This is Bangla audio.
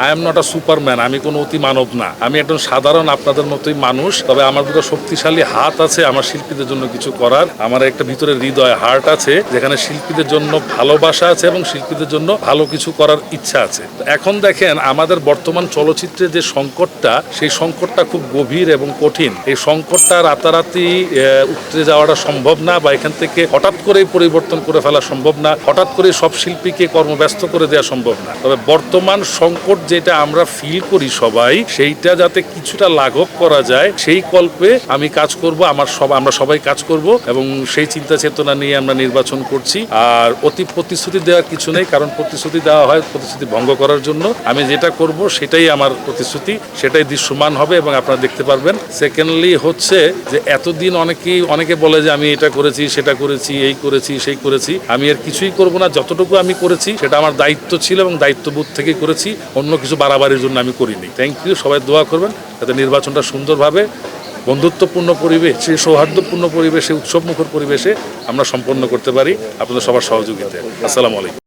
I am not a Superman, আমি কোনো অতি মানব না। আমি একজন সাধারণ আপনাদের মতোই মানুষ। তবে আমার দুটো শক্তিশালী হাত আছে আমার শিল্পীদের জন্য কিছু করার। আমার একটা ভিতরে হৃদয় হার্ট আছে, যেখানে শিল্পীদের জন্য ভালোবাসা আছে এবং শিল্পীদের জন্য ভালো কিছু করার ইচ্ছা আছে। এখন দেখেন আমাদের বর্তমান চলচ্চিত্রের যে সংকটটা, সেই সংকটটা খুব গভীর এবং কঠিন। এই সংকটটা রাতারাতি উতরে যাওয়াটা সম্ভব না, বা এখান থেকে হঠাৎ করেই পরিবর্তন করে ফেলা সম্ভব না, হঠাৎ করে সব শিল্পীকে কর্মব্যস্ত করে দেওয়া সম্ভব না। তবে বর্তমান সংকট যেটা আমরা ফিল করি সবাই, সেইটা যাতে কিছুটা লাঘব করা যায় সেই কল্পে আমি কাজ করব। আমরা সবাই কাজ করব এবং সেই চিন্তা চেতনা নিয়ে আমরা নির্বাচন করছি। আর অতি প্রতিশ্রুতি দেওয়ার কিছু নেই, কারণ প্রতিশ্রুতি দেওয়া হয় প্রতিশ্রুতি ভঙ্গ করার জন্য। আমি যেটা করব সেটাই আমার প্রতিশ্রুতি, সেটাই দৃশ্যমান হবে এবং আপনারা দেখতে পারবেন। সেকেন্ডলি হচ্ছে যে এতদিন অনেকে বলে যে আমি এটা করেছি, সেটা করেছি, এই করেছি, সেই করেছি। আমি এর কিছুই করব না। যতটুকু আমি করেছি সেটা আমার দায়িত্ব ছিল এবং দায়িত্ববোধ থেকে করেছি, অন্য কিছু বাড়াবাড়ির জন্য আমি করিনি। থ্যাংক ইউ, সবাই দোয়া করবেন যাতে নির্বাচনটা সুন্দরভাবে বন্ধুত্বপূর্ণ পরিবেশ, সেই সৌহার্দ্যপূর্ণ পরিবেশে, উৎসবমুখর পরিবেশে আমরা সম্পন্ন করতে পারি আপনাদের সবার সহযোগিতায়। আসসালামু আলাইকুম।